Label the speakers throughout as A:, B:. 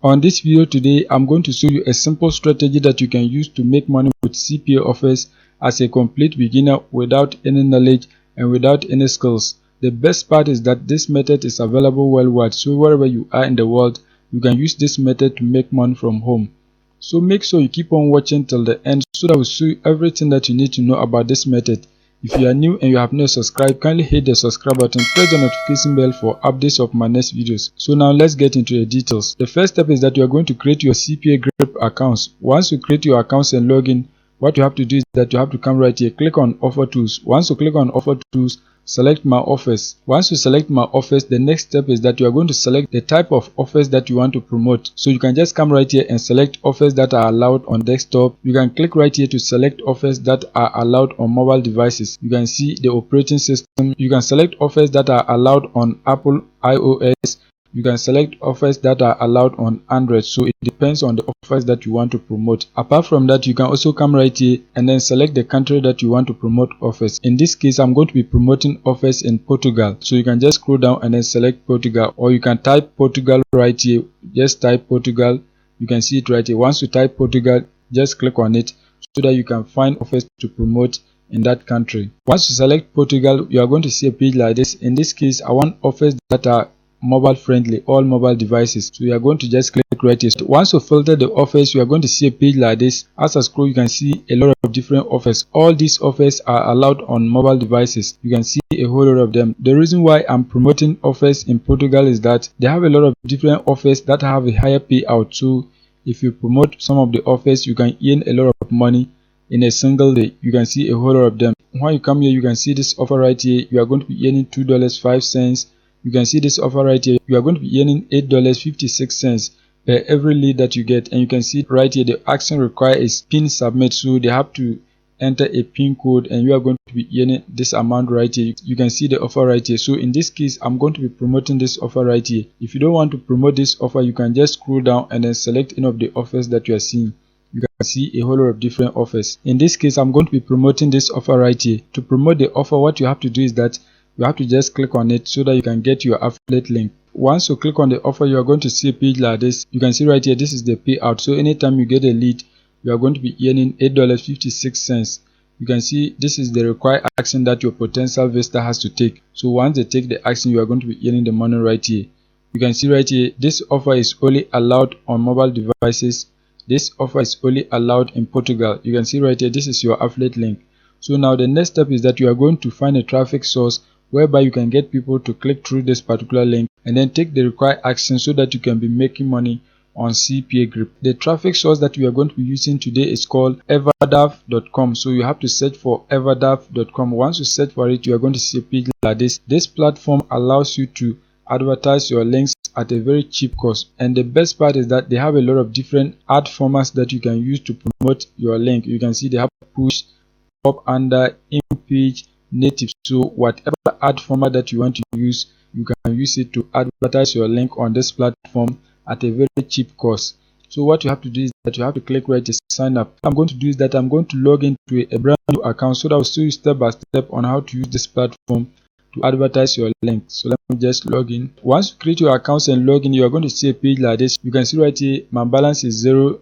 A: On this video today, I'm going to show you a simple strategy that you can use to make money with CPA offers as a complete beginner without any knowledge and without any skills. The best part is that this method is available worldwide, so wherever you are in the world, you can use this method to make money from home. So make sure you keep on watching till the end so that I will show you everything that you need to know about this method. If you are new and you have not subscribed, kindly hit the subscribe button, press the notification bell for updates of my next videos. So now let's get into the details. The first step is that you are going to create your CPA Grip accounts. Once you create your accounts and log in, what you have to do is that you have to come right here, click on Offer Tools. Once you click on Offer Tools, select My Offers. Once you select My Offers, the next step is that you are going to select the type of offers that you want to promote. So you can just come right here and select offers that are allowed on desktop. You can click right here to select offers that are allowed on mobile devices. You can see the operating system. You can select offers that are allowed on Apple iOS. You can select offers that are allowed on Android, so it depends on the offers that you want to promote. Apart from that, you can also come right here and then select the country that you want to promote offers. In this case, I'm going to be promoting offers in Portugal, so you can just scroll down and then select Portugal, or you can type Portugal right here. Just type Portugal. You can see it right here. Once you type Portugal, just click on it so that you can find offers to promote in that country. Once you select Portugal, you are going to see a page like this. In this case, I want offers that are mobile friendly, all mobile devices, so you are going to just click right here. Once you filter the offers, you are going to see a page like this. As I scroll, you can see a lot of different offers. All these offers are allowed on mobile devices. You can see a whole lot of them. The reason why I'm promoting offers in Portugal is that they have a lot of different offers that have a higher payout. So if you promote some of the offers, you can earn a lot of money in a single day. You can see a whole lot of them. When you come here, you can see this offer right here. You are going to be earning $2.05. You can see this offer right here. You are going to be earning $8.56 per every lead that you get. And you can see right here, the action required is pin submit. So they have to enter a pin code and you are going to be earning this amount right here. You can see the offer right here. So in this case, I'm going to be promoting this offer right here. If you don't want to promote this offer, you can just scroll down and then select any of the offers that you are seeing. You can see a whole lot of different offers. In this case, I'm going to be promoting this offer right here. To promote the offer, what you have to do is that you have to just click on it so that you can get your affiliate link. Once you click on the offer, you are going to see a page like this. You can see right here, this is the payout. So anytime you get a lead, you are going to be earning $8.56. You can see this is the required action that your potential investor has to take. So once they take the action, you are going to be earning the money right here. You can see right here, this offer is only allowed on mobile devices. This offer is only allowed in Portugal. You can see right here, this is your affiliate link. So now the next step is that you are going to find a traffic source whereby you can get people to click through this particular link and then take the required action so that you can be making money on CPA Grip. The traffic source that we are going to be using today is called everdav.com. So you have to search for everdav.com. Once you search for it, you are going to see a page like this. This platform allows you to advertise your links at a very cheap cost, and the best part is that they have a lot of different ad formats that you can use to promote your link. You can see they have push, pop under, in-page, native. So whatever ad format that you want to use, you can use it to advertise your link on this platform at a very cheap cost. So what you have to do is that you have to click right to sign up. What I'm going to do is that I'm going to log into a brand new account so that I'll show you step by step on how to use this platform to advertise your link. So let me just log in. Once you create your accounts and log in, you are going to see a page like this. You can see right here, my balance is zero,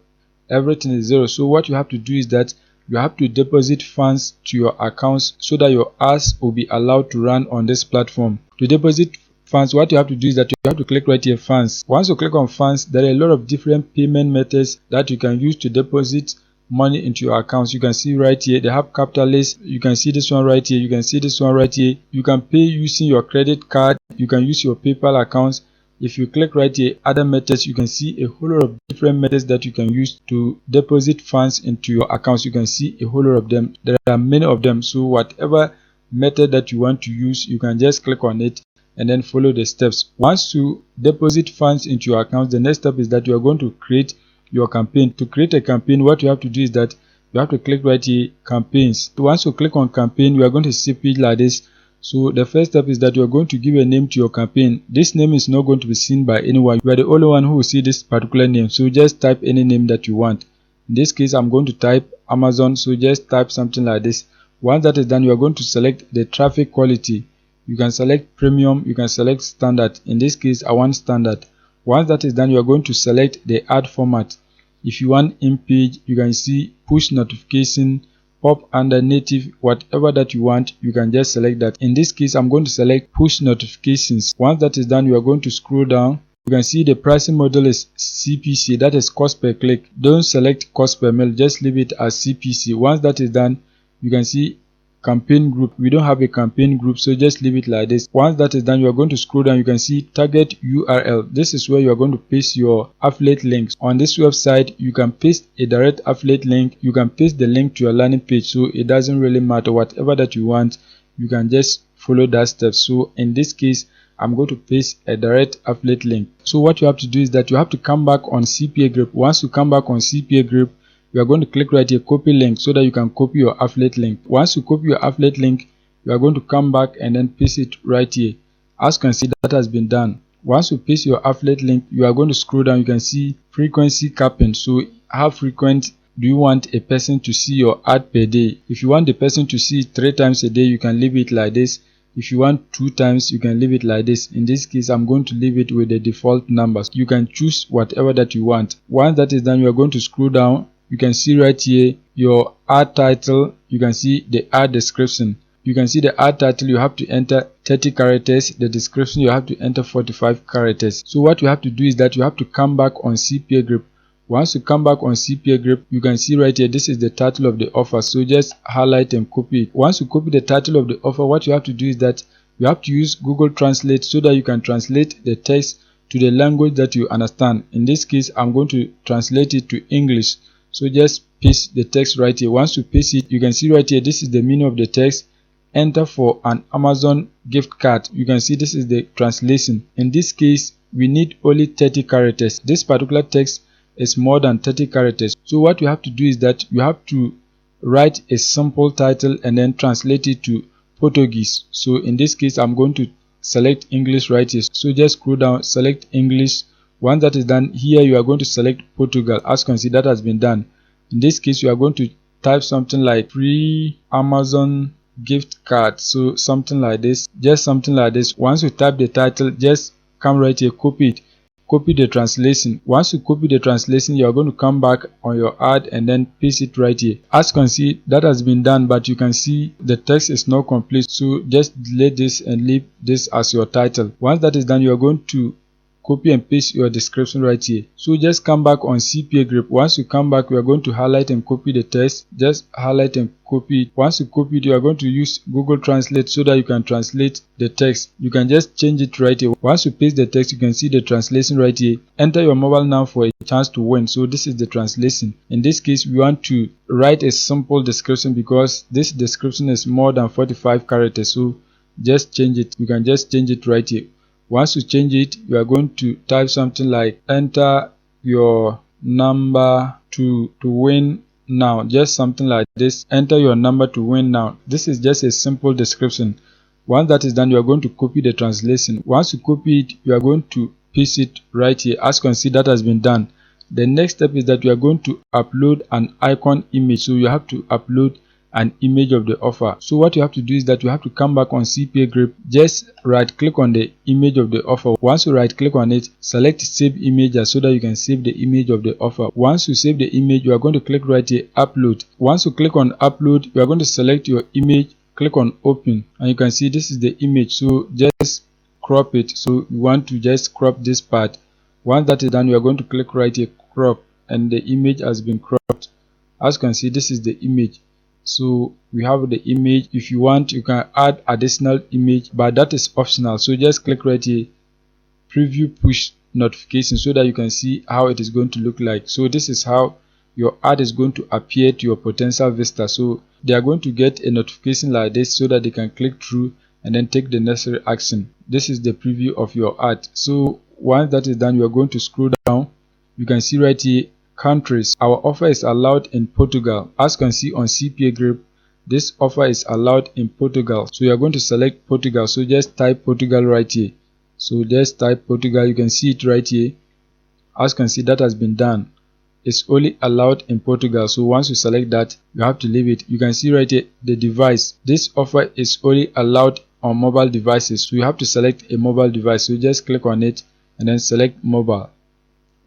A: everything is zero. So what you have to do is that you have to deposit funds to your accounts so that your ads will be allowed to run on this platform. To deposit funds, what you have to do is that you have to click right here, funds. Once you click on funds, there are a lot of different payment methods that you can use to deposit money into your accounts. You can see right here, they have capitalist. You can see this one right here. You can see this one right here. You can pay using your credit card. You can use your PayPal accounts. If you click right here, other methods, you can see a whole lot of different methods that you can use to deposit funds into your accounts. You can see a whole lot of them. There are many of them. So whatever method that you want to use, you can just click on it and then follow the steps. Once you deposit funds into your accounts, the next step is that you are going to create your campaign. To create a campaign, what you have to do is that you have to click right here, campaigns. Once you click on campaign, you are going to see a page like this. So the first step is that you are going to give a name to your campaign. This name is not going to be seen by anyone. You are the only one who will see this particular name. So just type any name that you want. In this case, I'm going to type Amazon. So just type something like this. Once that is done, you are going to select the traffic quality. You can select premium, you can select standard. In this case, I want standard. Once that is done, you are going to select the ad format. If you want in-page, you can see push notification, pop under native, whatever that you want, you can just select that. In this case, I'm going to select push notifications. Once that is done, you are going to scroll down. You can see the pricing model is CPC, that is cost per click. Don't select cost per mil, just leave it as CPC. Once that is done, you can see campaign group. We don't have a campaign group, so just leave it like this. Once that is done, you are going to scroll down. You can see target URL. This is where you are going to paste your affiliate links. On this website, you can paste a direct affiliate link. You can paste the link to your landing page, so it doesn't really matter. Whatever that you want, you can just follow that step. So in this case, I'm going to paste a direct affiliate link. So what you have to do is that you have to come back on CPA group. Once you come back on CPA group, you are going to click right here, copy link, so that you can copy your affiliate link. Once you copy your affiliate link, you are going to come back and then paste it right here. As you can see, that has been done. Once you paste your affiliate link, you are going to scroll down. You can see frequency capping. So how frequent do you want a person to see your ad per day? If you want the person to see it 3 times a day, you can leave it like this. If you want 2 times, you can leave it like this. In this case, I'm going to leave it with the default numbers. You can choose whatever that you want. Once that is done, you are going to scroll down. You can see right here your ad title. You can see the ad description. You can see the ad title, you have to enter 30 characters. The description, you have to enter 45 characters. So what you have to do is that you have to come back on CPA group. Once you come back on CPA group, you can see right here, this is the title of the offer. So just highlight and copy it. Once you copy the title of the offer, what you have to do is that you have to use Google Translate so that you can translate the text to the language that you understand. In this case, I'm going to translate it to English. So just paste the text right here. Once you paste it, you can see right here, this is the meaning of the text. Enter for an Amazon gift card. You can see this is the translation. In this case, we need only 30 characters. This particular text is more than 30 characters. So what you have to do is that you have to write a simple title and then translate it to Portuguese. So in this case, I'm going to select English right here. So just scroll down, select English. Once that is done, here you are going to select Portugal. As you can see, that has been done. In this case, you are going to type something like free Amazon gift card. So something like this, just something like this. Once you type the title, just come right here, copy it, copy the translation. Once you copy the translation, you are going to come back on your ad and then paste it right here. As you can see, that has been done, but you can see the text is not complete. So just delete this and leave this as your title. Once that is done, you are going to copy and paste your description right here. So just come back on CPA group. Once you come back, we are going to highlight and copy the text. Just highlight and copy it. Once you copy it, you are going to use Google Translate so that you can translate the text. You can just change it right here. Once you paste the text, you can see the translation right here. Enter your mobile now for a chance to win. So this is the translation. In this case, we want to write a simple description because this description is more than 45 characters. So just change it. You can just change it right here. Once you change it, you are going to type something like enter your number to win now. Just something like this. Enter your number to win now. This is just a simple description. Once that is done, you are going to copy the translation. Once you copy it, you are going to paste it right here. As you can see, that has been done. The next step is that you are going to upload an icon image. So you have to upload an image of the offer. So what you have to do is that you have to come back on CPA group. Just right click on the image of the offer. Once you right click on it, select save image so that you can save the image of the offer. Once you save the image, you are going to click right here, upload. Once you click on upload, you are going to select your image, click on open, and you can see this is the image. So just crop it. So you want to just crop this part. Once that is done, you are going to click right here, crop, and the image has been cropped. As you can see, this is the image. So we have the image. If you want, you can add additional image, but that is optional. So just click right here, preview push notification, so that you can see how it is going to look like. So this is how your ad is going to appear to your potential visitor. So they are going to get a notification like this so that they can click through and then take the necessary action. This is the preview of your ad. So once that is done, you are going to scroll down. You can see right here, countries. Our offer is allowed in Portugal. As you can see on CPA group, this offer is allowed in Portugal. So you are going to select Portugal. So just type Portugal right here. So just type Portugal. You can see it right here. As you can see, that has been done. It's only allowed in Portugal. So once you select that, you have to leave it. You can see right here the device. This offer is only allowed on mobile devices. So you have to select a mobile device. So just click on it and then select mobile.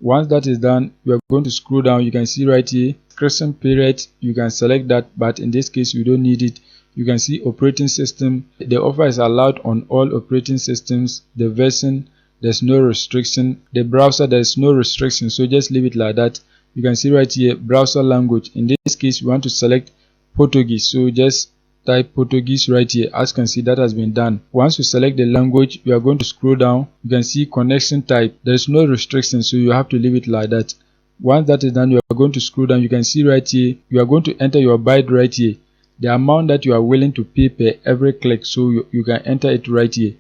A: Once that is done, we are going to scroll down. You can see right here subscription period. You can select that, but in this case you don't need it. You can see operating system. The offer is allowed on all operating systems. The version, there's no restriction. The browser, there's no restriction, so just leave it like that. You can see right here browser language. In this case we want to select Portuguese, so just type Portuguese right here. As you can see, that has been done. Once you select the language, we are going to scroll down. You can see connection type. There is no restriction, so you have to leave it like that. Once that is done, you are going to scroll down. You can see right here, you are going to enter your byte right here, the amount that you are willing to pay per every click, so you can enter it right here.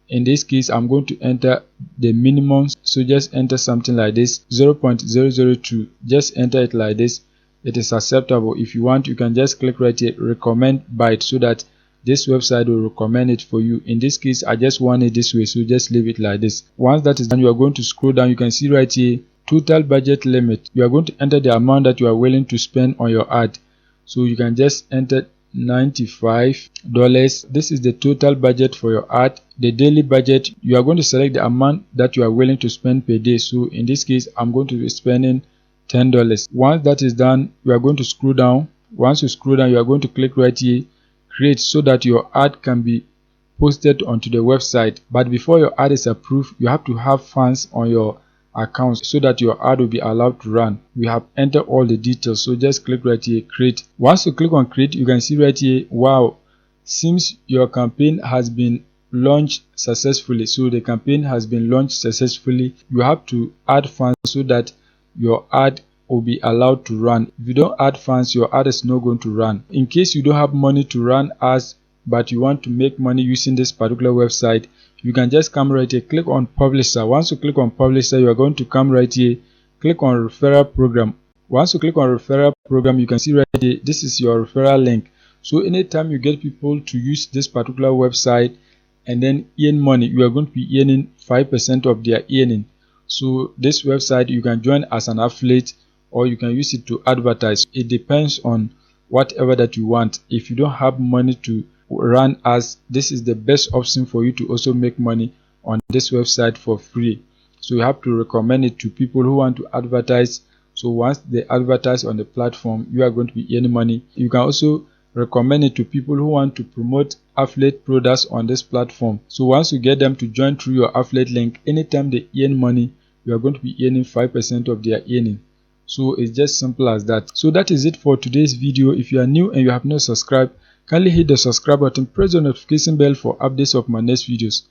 A: In this case, I'm going to enter the minimum, so just enter something like this, 0.002. just enter it like this. It is acceptable. If you want, you can just click right here, recommend byte, so that this website will recommend it for you. In this case, I just want it this way, so just leave it like this. Once that is done, you are going to scroll down. You can see right here total budget limit. You are going to enter the amount that you are willing to spend on your ad, so you can just enter $95. This is the total budget for your ad. The daily budget, you are going to select the amount that you are willing to spend per day. So in this case, I'm going to be spending $10. Once that is done, you are going to scroll down. Once you scroll down, you are going to click right here, create, so that your ad can be posted onto the website. But before your ad is approved, you have to have funds on your account so that your ad will be allowed to run. We have entered all the details, so just click right here, create. Once you click on create, you can see right here, wow, seems your campaign has been launched successfully. So the campaign has been launched successfully. You have to add funds so that your ad will be allowed to run. If you don't add funds, your ad is not going to run. In case you don't have money to run ads, but you want to make money using this particular website, you can just come right here, click on publisher. Once you click on publisher, you are going to come right here, click on referral program. Once you click on referral program, you can see right here, this is your referral link. So anytime you get people to use this particular website and then earn money, you are going to be earning 5% of their earning. So this website, you can join as an affiliate or you can use it to advertise. It depends on whatever that you want. If you don't have money to run ads, this is the best option for you to also make money on this website for free. So you have to recommend it to people who want to advertise. So once they advertise on the platform, you are going to be earning money. You can also recommend it to people who want to promote affiliate products on this platform. So once you get them to join through your affiliate link, anytime they earn money, you are going to be earning 5% of their earning. So it's just simple as that. So that is it for today's video. If you are new and you have not subscribed, kindly hit the subscribe button, press the notification bell for updates of my next videos.